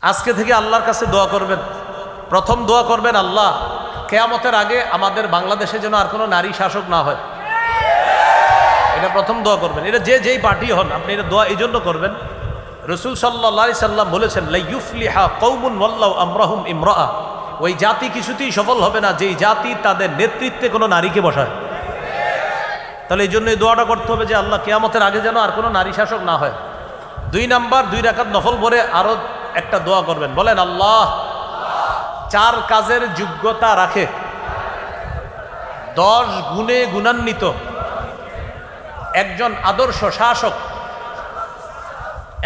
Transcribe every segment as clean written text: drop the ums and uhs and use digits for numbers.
আজকে থেকে আল্লাহর কাছে দোয়া করবেন। প্রথম দোয়া করবেন, আল্লাহ কিয়ামতের আগে আমাদের বাংলাদেশে যেন আর কোনো নারী শাসক না হয়। এটা প্রথম দোয়া করবেন। এটা যেই পার্টি হন আপনি এটা দোয়া এই জন্য করবেন, রাসূল সাল্লাল্লাহু আলাইহি সাল্লাম বলেছেন, লা ইউফলিহা কওমুন ওয়াল্লাহু আমরাহুম ইমরাআ, ওই জাতি কিছুতেই সফল হবে না যেই জাতি তাদের নেতৃত্বে কোনো নারীকে বসায়। তাহলে এই জন্য এই দোয়াটা করতে হবে যে আল্লাহ কিয়ামতের আগে যেন আর কোনো নারী শাসক না হয়। 2 নাম্বার 2 রাকাত নফল পড়ে আরো একটা দোয়া করবেন, বলেন আল্লাহ 4 কাজের যোগ্যতা রাখে, 10 গুণে গুণান্বিত একজন আদর্শ শাসক,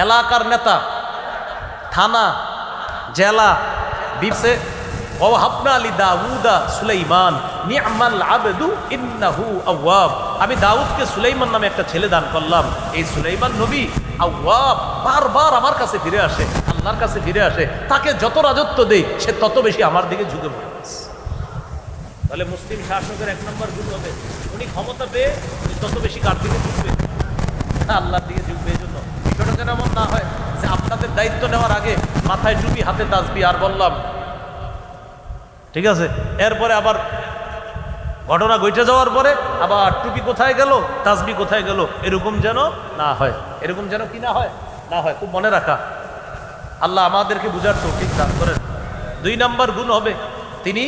এলাকার নেতা, থানা, জেলা, বিপসে ওয়াহাবনা লি দাউদা সুলাইমান নি'মাল আবদু ইন্নাহু আওয়াব। আমি দাউদকে সুলাইমান নামে একটা ছেলে দান করলাম। এই সুলাইমান নবী আওয়াব, বারবার আমার কাছে ফিরে আসে, আল্লাহর কাছে ফিরে আসে। তাকে যত রাজত্ব দেই সে তত বেশি আমার দিকে ঝুঁকে পড়ে। তাহলে মুসলিম শাসকের 1 নম্বর গুণ হবে উনি ক্ষমতা পেয়ে তত বেশি কার দিকে ঝুঁকবে, আল্লাহর দিকে ঝুঁকবে। এই জন্য বিষয়টা যেন এমন না হয় যে আপনাদের দায়িত্ব নেওয়ার আগে মাথায় টুপি, হাতে তাসবিহ, আর বললাম ঠিক আছে, এরপরে আবার ঘটনা ঘটে যাওয়ার পরে আবার টুপি কোথায় গেল, তাসবিহ কোথায় গেল, এরকম যেন না হয়। এরকম যেন কি না হয়, না হয়। খুব মনে রাখা। আল্লাহ আমাদেরকে বুঝার তৌফিক দান করেন। 2 নম্বর গুণ হবে তিনি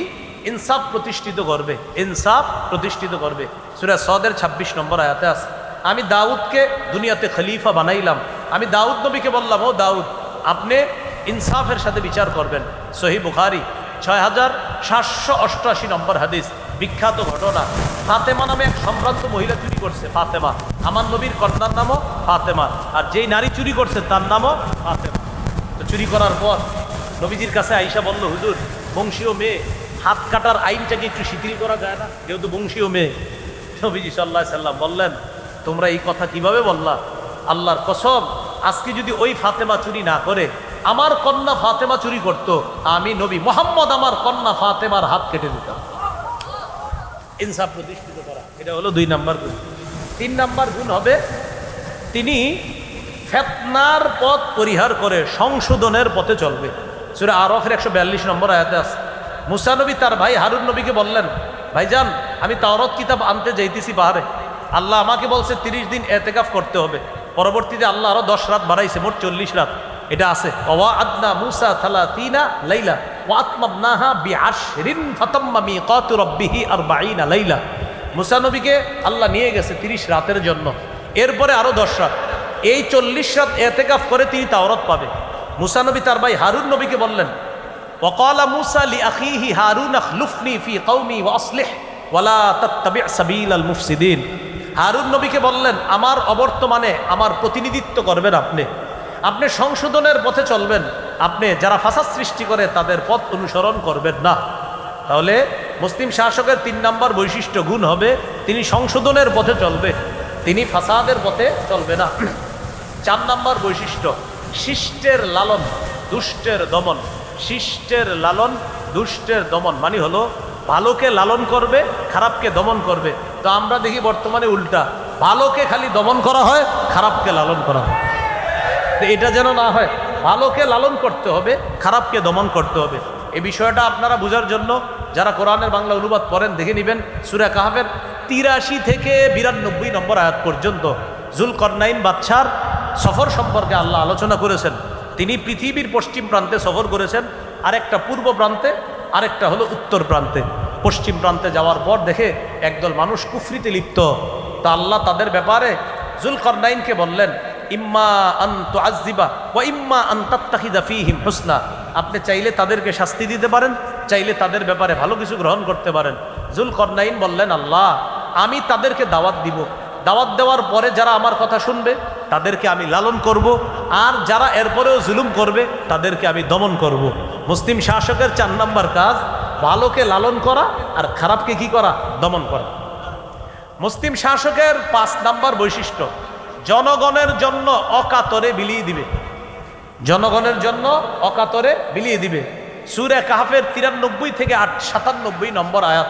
ইনসাফ প্রতিষ্ঠিত করবে, ইনসাফ প্রতিষ্ঠিত করবে। সূরা সদের 26 নম্বর আয়াতে আছে, আমি দাউদকে দুনিয়াতে খলিফা বানাইলাম। আমি দাউদ নবীকে বললাম, ও দাউদ আপনি ইনসাফের সাথে বিচার করবেন। সহিহ বুখারী 6788 নম্বর হাদিস, বিখ্যাত ঘটনা। ফাতেমা নামে এক সম্ভ্রান্ত মহিলা চুরি করছে। ফাতেমা, আমার নবীর কন্যার নামও ফাতেমা, আর যেই নারী চুরি করছে তার নামও ফাতেমা। তো চুরি করার পর নবীজির কাছে আয়েশা বলল, হুজুর বংশীয় মেয়ে, হাত কাটার আইনটাকে একটু শিথিল করা যায় না, যেহেতু বংশীয় মেয়ে। নবীজি সাল্লাল্লাহু আলাইহি সাল্লাম বললেন, তোমরা এই কথা কিভাবে বললা? আল্লাহর কসম, আজকে যদি ওই ফাতেমা চুরি না করে আমার কন্যা ফাতেমা চুরি করত, আমি নবী মুহাম্মদ আমার কন্যা ফাতেমার হাত কেটে দিতাম। ইনসাফ প্রতিষ্ঠিত করা, এটা হলো 2 নম্বর গুণ। 3 নম্বর গুণ হবে তিনি ফিতনার পথ পরিহার করে সংশোধনের পথে চলবে। সূরা আরাফের 142 নম্বর আয়াতে আছে, মুসা নবী তার ভাই হারুন নবীকে বললেন, ভাইজান আমি তাওরাত কিতাব আনতে যাইতেছি পাহাড়ে, আল্লাহ আমাকে বলছে 30 দিন ইতিকাফ করতে হবে। পরবর্তীতে আল্লাহ আরো 10 রাত বাড়াইছে, মোট 40 রাত। এটা আছে ওয়া'আদনা মুসা 30 লাইলা ওয়া আতমামনাহা বি'আশরিন ফাতাম্মা মিকাতু রাব্বিহি 40 লাইলা। মুসা নবীকে আল্লাহ নিয়ে গেছে 30 রাতের জন্য, এরপরে আরো 10 রাত। এই 40 রাত ইতিকাফ করে তিনি তাওরাত পাবে। মুসা নবী তার ভাই হারুন নবীকে বললেন, ওয়াকালা মুসা লিআখিহি হারুন আখলুফনি ফি কওমি ওয়াসলিহ ওয়ালা তাত্তাবি' সাবিলাল মুফসিদিন। হারুন নবীকে বললেন, আমার অবর্তমানে আমার প্রতিনিধিত্ব করবেন আপনি, আপনি সংশোধনের পথে চলবেন, আপনি যারা ফাসাদ সৃষ্টি করে তাদের পথ অনুসরণ করবেন না। তাহলে মুসলিম শাসকের 3 নম্বর বৈশিষ্ট্য গুণ হবে তিনি সংশোধনের পথে চলবে, তিনি ফাসাদের পথে চলবে না। 4 নম্বর বৈশিষ্ট্য শিষ্টের লালন দুষ্টের দমন। শিষ্টের লালন দুষ্টের দমন মানে হলো ভালোকে লালন করবে, খারাপকে দমন করবে। তো আমরা দেখি বর্তমানে উল্টা, ভালোকে খালি দমন করা হয়, খারাপকে লালন করা হয়। এটা যেন না হয়, ভালোকে লালন করতে হবে, খারাপকে দমন করতে হবে। এই বিষয়টা আপনারা বোঝার জন্য যারা কোরআনের বাংলা অনুবাদ পড়েন দেখে নেবেন, সূরা কাহফের 83 থেকে 92 নম্বর আয়াত পর্যন্ত যুলকরনাইন বাদশার সফর সম্পর্কে আল্লাহ আলোচনা করেছেন। তিনি পৃথিবীর পশ্চিম প্রান্তে সফর করেছেন, আরেকটা পূর্ব প্রান্তে, আরেকটা হলো উত্তর প্রান্তে। পশ্চিম প্রান্তে যাওয়ার পর দেখে একদল মানুষ কুফরিতে লিপ্ত। তা আল্লাহ তাদের ব্যাপারে যুলকরনাইনকে বললেন, ইম্মা আন তুআযযিবা ওয়া ইম্মা আন তাত্তাখিযা ফীহিম হুসনা। আপনি চাইলে তাদেরকে শাস্তি দিতে পারেন, চাইলে তাদের ব্যাপারে ভালো কিছু গ্রহণ করতে পারেন। যুলকরনাইন বললেন, আল্লাহ আমি তাদেরকে দাওয়াত দিব, দাওয়াত দেওয়ার পরে যারা আমার কথা শুনবে তাদেরকে আমি লালন করব, আর যারা এরপরেও জুলুম করবে তাদেরকে আমি দমন করব। মুসলিম শাসকের 4 নম্বর কাজ ভালোকে লালন করা আর খারাপকে কি করা, দমন করা। মুসলিম শাসকের 5 নম্বর বৈশিষ্ট্য জনগণের জন্য অকাতরে বিলিয়ে দিবে, জনগণের জন্য অকাতরে বিলিয়ে দিবে। সূরা কাহফের 93 থেকে 97 নম্বর আয়াত।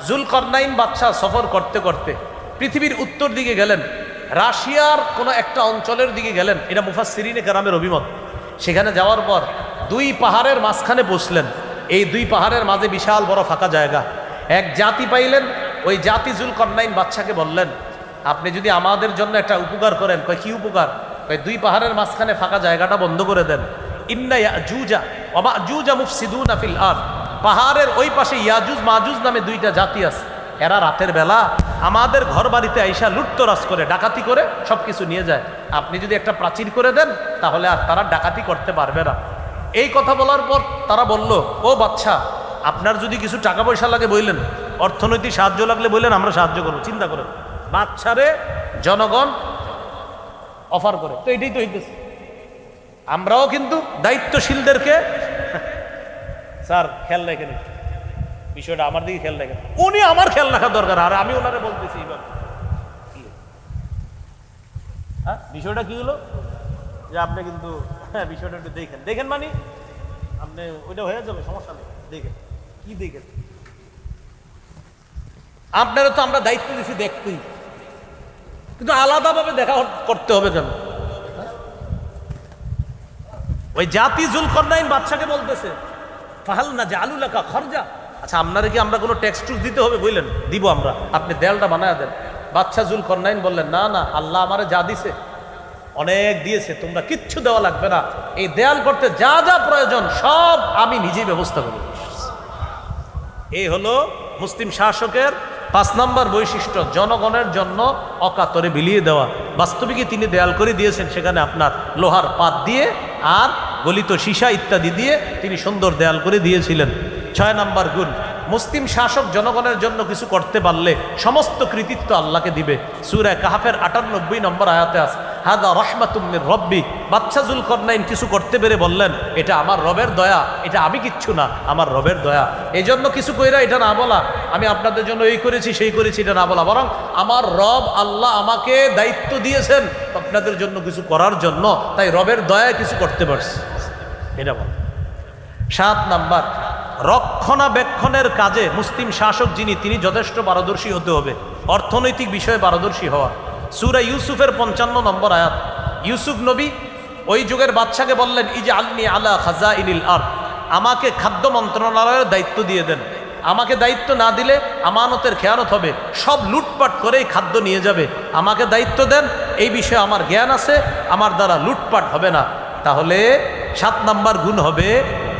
যুলকরনাইন বাদশা সফর করতে করতে পৃথিবীর উত্তর দিকে গেলেন, রাশিয়ার কোনো একটা অঞ্চলের দিকে গেলেন, এটা মুফাসসিরিনে কেরামের অভিমত। সেখানে যাওয়ার পর দুই পাহাড়ের মাঝখানে বসলেন। এই দুই পাহাড়ের মাঝে বিশাল বড় ফাঁকা জায়গা। এক জাতি পাইলেন, ওই জাতি জুলকরনাইন বাদশাকে বললেন, আপনি যদি আমাদের জন্য একটা উপকার করেন। কয় কি উপকার? কয় দুই পাহাড়ের মাঝখানে ফাঁকা জায়গাটা বন্ধ করে দেন। ইন্না ইয়াজুজা ওয়া মাজুজা মুফসিদুনা ফিল আরদ, পাহাড়ের ওই পাশে ইয়াজুজ মাজুজ নামে দুইটা জাতি আছে। এরা রাতের বেলা আমাদের ঘর বাড়িতে আইসা লুটতরাজ করে, ডাকাতি করে সব কিছু নিয়ে যায়। আপনি যদি একটা প্রাচীর করে দেন তাহলে আর তারা ডাকাতি করতে পারবে না। এই কথা বলার পর তারা বলল, ও বাদশা, আপনার যদি কিছু টাকা পয়সা লাগে বললেন, অর্থনৈতিক সাহায্য লাগলে বললেন, আমরা সাহায্য করবো, চিন্তা করেন। বাদশারে জনগণ অফার করে, তো এটাই তো হইতেছে। আমরাও কিন্তু দায়িত্বশীলদেরকে, স্যার খেয়াল রাখেন বিষয়টা, আমার দিকে খেয়াল রাখেন। উনি আমার খেয়াল রাখা দরকার, আর আমি ওনারে বলতেছি এবার হ্যাঁ বিষয়টা কি হলো যে আপনি কিন্তু হ্যাঁ বিষয়টা একটু দেখেন, দেখেন মানে আপনি ওইটা হয়ে যাবে, সমস্যা নেই, দেখেন কি দেখেন। আপনারা তো আমরা দায়িত্ব দিচ্ছি দেখতেই, কিন্তু আলাদাভাবে দেখা করতে হবে কেন? ওই জাতি জুলকরনাইন বাদশাকে বলতেছে, ফাহাল না জালুলাকা খরজা, আচ্ছা আপনারা কি আমরা কোনো ট্যাক্স টুক্স দিতে হবে? বললেন দিব আমরা, আপনি দেয়ালটা বানায় দেন। বাদশা জুলকরনাইন বললেন, না না, আল্লাহ আমারে যা দিছে অনেক দিয়েছে, তোমরা কিচ্ছু দেওয়া লাগবে না, এই দেয়াল করতে যা যা প্রয়োজন সব আমি নিজেই ব্যবস্থা করব। এই হলো মুসলিম শাসকের 5 নম্বর বৈশিষ্ট্য, জনগণের জন্য অকাতরে বিলিয়ে দেওয়া। বাস্তবিকই তিনি দেয়াল করে দিয়েছেন, সেখানে আপনার লোহার পাত দিয়ে আর গলিত সীসা ইত্যাদি দিয়ে তিনি সুন্দর দেয়াল করে দিয়েছিলেন। 6 নম্বর গুণ, মুসলিম শাসক জনগণের জন্য কিছু করতে পারলে সমস্ত কৃতিত্ব আল্লাহকে দিবে। সূরা কাহফের 98 নম্বর আয়াতে আছে, হাদা রাহমাতুম মির রব্বি। বাদশা জুলকরনাইন কিছু করতে পেরে বললেন, এটা আমার রবের দয়া, এটা আমি কিচ্ছু না, আমার রবের দয়া। এই জন্য কিছু কইরা এটা না বলা, আমি আপনাদের জন্য এই করেছি সেই করেছি এটা না বলা, বরং আমার রব আল্লাহ আমাকে দায়িত্ব দিয়েছেন আপনাদের জন্য কিছু করার জন্য, তাই রবের দয়ায় কিছু করতে পারছি, এটা বল। 7 নাম্বার, রক্ষণাবেক্ষণের কাজে মুসলিম শাসক যিনি, তিনি যথেষ্ট পারদর্শী হতে হবে, অর্থনৈতিক বিষয়ে পারদর্শী হওয়া। সূরা ইউসুফের 55 নম্বর আয়াত, ইউসুফ নবী ওই যুগের বাদশাকে বললেন, ইজআলনি আলা খাজাইনিল আরদ, আমাকে খাদ্য মন্ত্রণালয়ের দায়িত্ব দিয়ে দেন। আমাকে দায়িত্ব না দিলে আমানতের খেয়ানত হবে, সব লুটপাট করেই খাদ্য নিয়ে যাবে। আমাকে দায়িত্ব দেন, এই বিষয়ে আমার জ্ঞান আছে, আমার দ্বারা লুটপাট হবে না। তাহলে 7 নাম্বার গুণ হবে,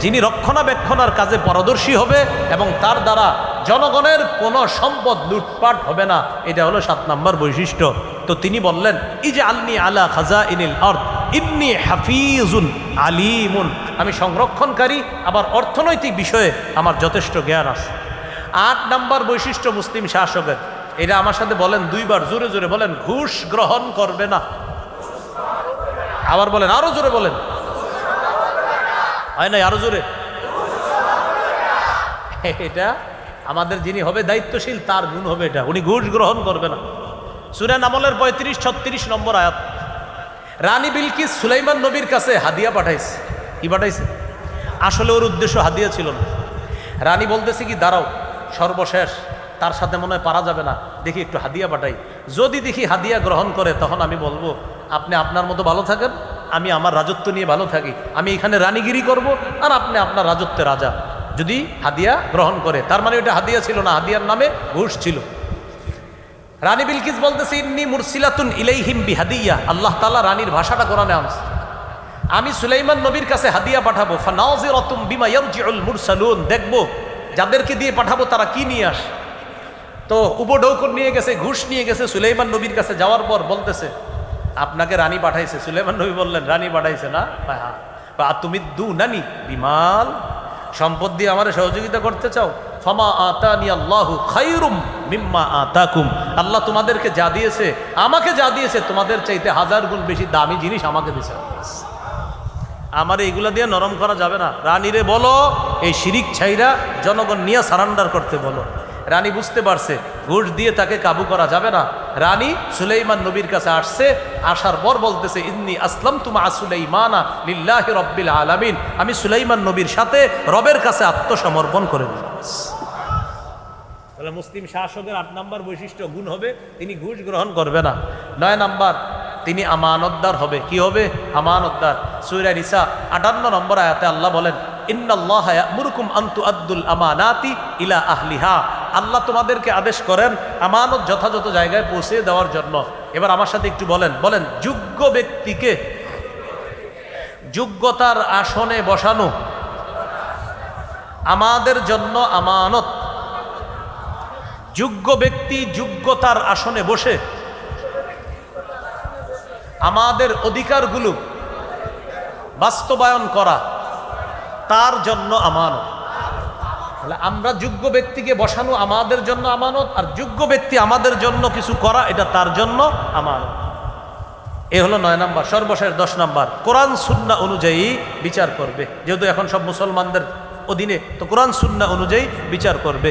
যিনি রক্ষণাবেক্ষণের কাজে পারদর্শী হবে এবং তার দ্বারা জনগণের কোনো সম্পদ লুটপাট হবে না, এটা হলো 7 নাম্বার বৈশিষ্ট্য। তো তিনি বললেন, ইজআলনি আলা খাজাইনিল আরদ ইন্নী হাফিজুন আলিমুন, আমি সংরক্ষণকারী, আবার অর্থনৈতিক বিষয়ে আমার যথেষ্ট জ্ঞান আছে। 8 নাম্বার বৈশিষ্ট্য মুসলিম শাসকের, এটা আমার সাথে বলেন 2 বার, জোরে জোরে বলেন, ঘুষ গ্রহণ করবে না। আবার বলেন, আরো জোরে বলেন, হয় নাই, আরো জোরে। এটা আমাদের যিনি হবে দায়িত্বশীল তার গুণ হবে এটা, উনি ঘুষ গ্রহণ করবে না। সূরা নামলের 35-36 নম্বর আয়াত, রানী বিলকিস সুলাইমান নবীর কাছে হাদিয়া পাঠাইছে। কি পাঠাইছে? আসলে ওর উদ্দেশ্য হাদিয়া ছিল না। রানী বলতেছে কি, দাঁড়াও, সর্বশেষ তার সাথে মনে হয় পারা যাবে না, দেখি একটু হাদিয়া পাঠাই, যদি দেখি হাদিয়া গ্রহণ করে তখন আমি বলবো আপনি আপনার মতো ভালো থাকেন, আমি আমার রাজত্ব নিয়ে ভালো থাকি, আমি এখানে রানীগিরি করব, আর আপনি আপনার রাজত্বে রাজা। যদি হাদিয়া গ্রহণ করে, তার মানে ওটা হাদিয়া ছিল না, হাদিয়ার নামে ঘুষ ছিল। রানী বিলকিস বলতেছে, ইন্নী মুরসিলাতুন ইলাইহিম বিহাদিয়া, আল্লাহ তাআলা রানীর ভাষাটা কোরআনে আনছে, আমি সুলাইমান নবীর কাছে হাদিয়া পাঠাবো। ফানাযিরাতুম বিমা ইয়ারজিউল মুরসালুন, দেখবো যাদেরকে দিয়ে পাঠাবো তারা কি নিয়ে আসে। তো উপঢৌকন নিয়ে গেছে, ঘুষ নিয়ে গেছে। সুলাইমান নবীর কাছে যাওয়ার পর বলতেছে, আপনাকে রানী পাঠাইছে। সুলাইমান নবী বললেন, রানী পাঠাইছে না? হ্যাঁ। তুমি দুনানি বিমাল, সম্পদ দিয়ে আমার সহযোগিতা করতে চাও? ফামা আতানি আল্লাহু খায়রুম মিম্মা আতাকুম, আল্লাহ তোমাদেরকে যা দিয়েছে, আমাকে যা দিয়েছে, তোমাদের চাইতে 1000 গুণ বেশি দামি জিনিস আমাকে দিয়েছে। আমার এইগুলা দিয়ে নরম করা যাবে না। রানীরে বলো এই শিরিক ছাইরা জনগণ নিয়ে সারান্ডার করতে বলো। রানী বুঝতে পারছে ঘুষ দিয়ে তাকে কাবু করা যাবে না। রানী সুলাইমান নবীর কাছে আসছে, আসার পর বলতেছে, ইন্নী আসলামতু মা সুলাইমানা লিল্লাহি রাব্বিল আলামিন, আমি সুলাইমান নবীর সাথে রবের কাছে আত্মসমর্পণ করে দিলাম। তাহলে মুসলিম শাসকের 8 নম্বর বৈশিষ্ট্য গুণ হবে, তিনি ঘুষ গ্রহণ করবে না। 9 নম্বর, তিনি আমানতদার হবে। কি হবে? আমানতদার। সূরা নিসা 58 নম্বর আয়াতে আল্লাহ বলেন, ইন্নাল্লাহা ইয়া'মুরুকুম আন তুআদ্দুল আমানাতি ইলা আহলিহা। আল্লাহ তোমাদেরকে আদেশ করেন আমানত যথাযথ জায়গায় পৌঁছে দেওয়ার জন্য। এবার আমার সাথে একটু বলেন, যোগ্য ব্যক্তিকে যোগ্যতার আসনে বসানো আমাদের জন্য আমানত। যোগ্য ব্যক্তি যোগ্যতার আসনে বসে আমাদের অধিকারগুলো বাস্তবায়ন করা তার জন্য আমানত। তাহলে আমরা যোগ্য ব্যক্তিকে বসানো আমাদের জন্য আমানত, আর যোগ্য ব্যক্তি আমাদের জন্য কিছু করা এটা তার জন্য আমানত। এ হলো 9 নাম্বার। সর্বশেষ 10 নাম্বার, কোরআন সুন্নাহ অনুযায়ী বিচার করবে। যেহেতু এখন সব মুসলমানদের অধীনে, তো কোরআন সুন্নাহ অনুযায়ী বিচার করবে।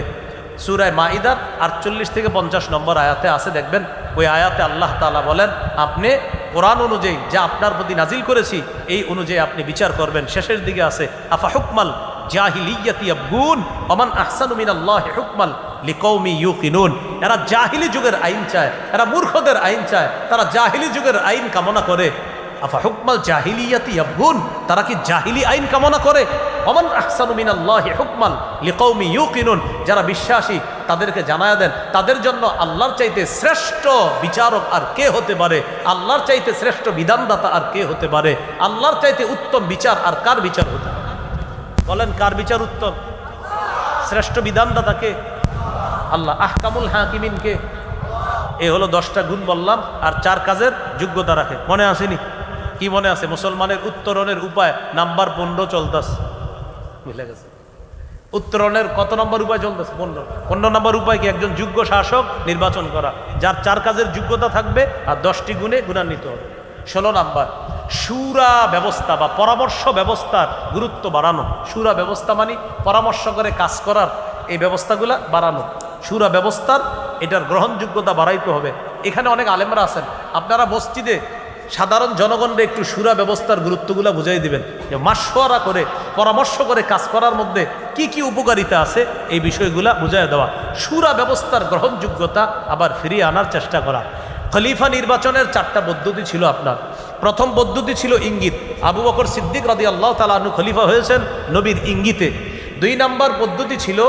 সূরা মাঈদার 48 থেকে 50 নম্বর আয়াতে আছে, দেখবেন ওই আয়াতে আল্লাহ তাআলা বলেন, আপনি কোরআন অনুযায়ী যা আপনার প্রতি নাজিল করেছি এই অনুযায়ী আপনি বিচার করবেন। শেষের দিকে আছে, আফা হুকমাল জাহিলিয়াতি ইয়াবগুন ওমান আহসানু মিনাল্লাহি হুকমাল লিকৌমি ইউকিনুন। এরা জাহিলি যুগের আইন চায়, এরা মূর্খদের আইন চায়, তারা জাহিলি যুগের আইন কামনা করে। আফা হুকমাল জাহিলিয়াতি ইয়াবগুন, তারা কি জাহিলি আইন কামনা করে? ওমান আহসানু মিনাল্লাহি হুকমাল লিকৌমি ইউকিনুন, যারা বিশ্বাসী তাদেরকে জানায়া দেন তাদের জন্য আল্লাহর চাইতে শ্রেষ্ঠ বিচারক আর কে হতে পারে? আল্লাহর চাইতে শ্রেষ্ঠ বিধানদাতা আর কে হতে পারে? আল্লাহর চাইতে উত্তম বিচার আর কার বিচার হতে পারে? বলেন, কার বিচার উত্তম? শ্রেষ্ঠ বিধানদাতাকে আল্লাহ। আহকামুল হাকিমিন কে? এ হলো 10টা গুণ বললাম, আর 4 কাজের যোগ্যতা রাখে। মনে আসেনি? কি মনে আছে? মুসলমানের উত্তরণের উপায় নাম্বার 15 চলতেছে, বুঝলে গেছে? উত্তরণের কত নম্বর উপায় চলতেছে? 15 নম্বর উপায় কি? একজন যোগ্য শাসক নির্বাচন করা, যার 4 কাজের যোগ্যতা থাকবে আর 10টি গুণে গুণান্বিত হবে। 16 নাম্বার, শুরা ব্যবস্থা বা পরামর্শ ব্যবস্থার গুরুত্ব বাড়ানো। শুরা ব্যবস্থা মানে পরামর্শ করে কাজ করার এই ব্যবস্থাগুলা বাড়ানো। শুরা ব্যবস্থার এটার গ্রহণযোগ্যতা বাড়াইতে হবে। এখানে অনেক আলেমরা আছেন, আপনারা মসজিদে সাধারণ জনগণকে একটু শুরা ব্যবস্থার গুরুত্বগুলো বুঝাই দিবেন, যে মাশওয়ারা করে পরামর্শ করে কাজ করার মধ্যে কি কি উপকারিতা আছে এই বিষয়গুলা বুঝাই দেওয়া। শুরা ব্যবস্থার গ্রহণযোগ্যতা আবার ফিরিয়ে আনার চেষ্টা করা। খলিফা নির্বাচনের 4টা পদ্ধতি ছিল আপনার। প্রথম পদ্ধতি ছিল ইঙ্গিত। আবু বকর সিদ্দিক রাদিয়াল্লাহু তাআলা আনহু খলিফা হয়েছেন নবীর ইঙ্গিতে। 2 নম্বর পদ্ধতি ছিল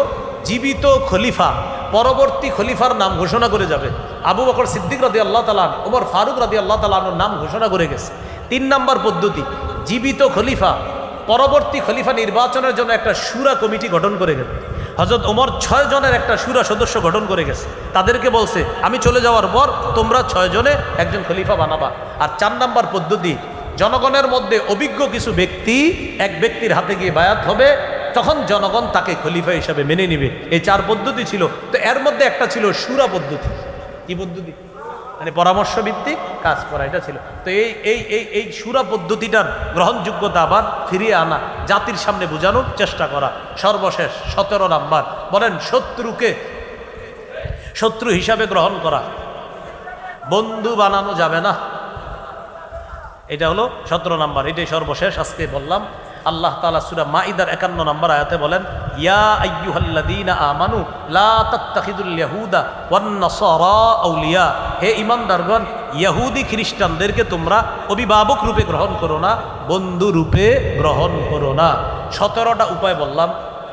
জীবিত খলিফা পরবর্তী খলিফার নাম ঘোষণা করে যাবে। আবু বকর সিদ্দিক রাদিয়াল্লাহু তাআলা, ওমর ফারুক রাদিয়াল্লাহু তাআলা আনহুর নাম ঘোষণা করে গেছে। 3 নম্বর পদ্ধতি, জীবিত খলিফা পরবর্তী খলিফা নির্বাচনের জন্য একটা শুরা কমিটি গঠন করে গেছে। হযরত ওমর 6 জনের একটা শুরা সদস্য গঠন করে গেছে, তাদেরকে বলছে আমি চলে যাওয়ার পর তোমরা 6 জনে একজন খলিফা বানাবা। আর 4 নম্বর পদ্ধতি, জনগণের মধ্যে অভিজ্ঞ কিছু ব্যক্তি এক ব্যক্তির হাতে গিয়ে বায়াত হবে, তখন জনগণ তাকে খলিফা হিসাবে মেনে নিবে। এই 4 পদ্ধতি ছিল। তো এর মধ্যে একটা ছিল শুরা পদ্ধতি। কি পদ্ধতি? মানে পরামর্শ ভিত্তিক কাজ করা, এটা ছিল। তো এই শুরা পদ্ধতিটার গ্রহণযোগ্যতা আবার ফিরিয়ে আনা, জাতির সামনে বোঝানোর চেষ্টা করা। সর্বশেষ 17 নাম্বার, বলেন শত্রুকে শত্রু হিসাবে গ্রহণ করা, বন্ধু বানানো যাবে না। এটা হলো 17 নাম্বার। এটাই সর্বশেষ আজকে বললাম। আল্লাহ তাআলা সূরা মাঈদার 51 নম্বর আয়াতে বলেন, ইয়া আইয়ুহাল্লাযীনা আমানু লা তাত্তাখিযুল ইয়াহুদা ওয়ান নাসারা আউলিয়া। হে ঈমানদারগণ, ইহুদি খ্রিস্টানদেরকে তোমরা অভিভাবক রূপে গ্রহণ করো না, বন্ধু রূপে গ্রহণ করো না। 17টা উপায় বললাম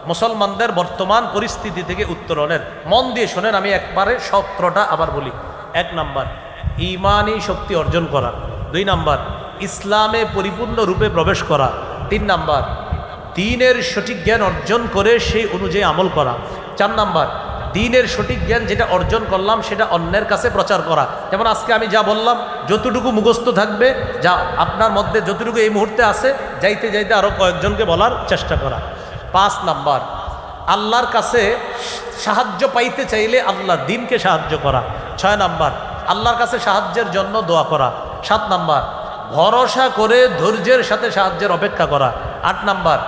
মুসলমানদের বর্তমান পরিস্থিতি থেকে উত্তরণের। মন দিয়ে শোনেন, আমি একবারে 17টা আবার বলি। 1 নাম্বার, ঈমানি শক্তি অর্জন করা। 2 নাম্বার, ইসলামে পরিপূর্ণ রূপে প্রবেশ করা। 3 নাম্বার, দ্বীনের সঠিক জ্ঞান অর্জন করে সেই অনুযায়ী আমল করা। 4 নাম্বার, দ্বীনের সঠিক জ্ঞান যেটা অর্জন করলাম সেটা অন্যের কাছে প্রচার করা। যেমন আজকে আমি যা বললাম, যতটুকু মুখস্থ থাকবে, যা আপনার মধ্যে যতটুকু এই মুহূর্তে আছে, যাইতে যাইতে আরও কয়েকজনকে বলার চেষ্টা করা। 5 নাম্বার, আল্লাহর কাছে সাহায্য পাইতে চাইলে আল্লাহর দ্বীনকে সাহায্য করা। 6 নাম্বার, আল্লাহর কাছে সাহায্যের জন্য দোয়া করা। 7 নাম্বার, ভরসা করে ধৈর্যের সাথে সাহায্যের অপেক্ষা করা। 8 নাম্বার,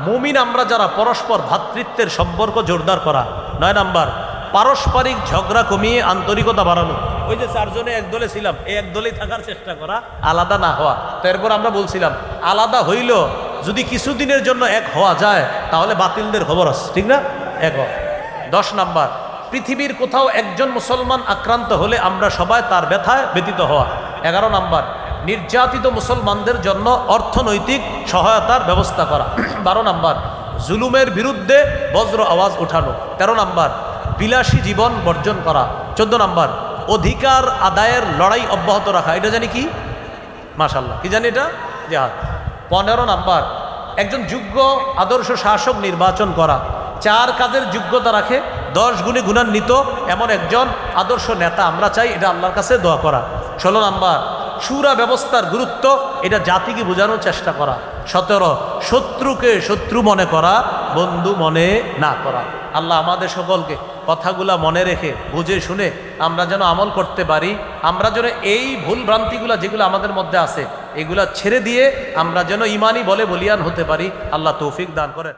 মুমিন আমরা যারা পরস্পর ভ্রাতৃত্বের সম্পর্ক জোরদার করা। 9 নাম্বার, পারস্পরিক ঝগড়া কমিয়ে আন্তরিকতা বাড়ানো। ওই যে 4 জনে এক দলে ছিলাম, এই এক দলেই থাকার চেষ্টা করা, আলাদা না হওয়া। তো এরপর আমরা বলছিলাম আলাদা হইল যদি কিছুদিনের জন্য এক হওয়া যায় তাহলে বাতিলদের খবর আছে, ঠিক না? এক হওয়া। 10 নাম্বার, পৃথিবীর কোথাও একজন মুসলমান আক্রান্ত হলে আমরা সবাই তার ব্যথায় ব্যতীত হওয়া। 11 নাম্বার, নির্যাতিত মুসলমানদের জন্য অর্থনৈতিক সহায়তার ব্যবস্থা করা। 12 নাম্বার, জুলুমের বিরুদ্ধে বজ্র আওয়াজ উঠানো। 13 নাম্বার, বিলাসী জীবন বর্জন করা। 14 নাম্বার, অধিকার আদায়ের লড়াই অব্যাহত রাখা। এটা জানি কি? মাশাআল্লাহ, কি জানি এটা? জিহাদ। 15 নাম্বার, একজন যোগ্য আদর্শ শাসক নির্বাচন করা। 4 কাজের যোগ্যতা রাখে, 10 গুণে গুণান্বিত এমন একজন আদর্শ নেতা আমরা চাই, এটা আল্লাহর কাছে দোয়া করা। 16 নাম্বার, শুরা ব্যবস্থার গুরুত্ব, এটা জাতিকে বোঝানোর চেষ্টা করা। 17, শত্রুকে শত্রু মনে করা, বন্ধু মনে না করা। আল্লাহ আমাদের সকলকে কথাগুলা মনে রেখে বুঝে শুনে আমরা যেন আমল করতে পারি। আমরা যেন এই ভুল ভ্রান্তিগুলা যেগুলো আমাদের মধ্যে আছে এগুলা ছেড়ে দিয়ে আমরা যেন ইমানি বলে বলিয়ান হতে পারি। আল্লাহ তৌফিক দান করেন।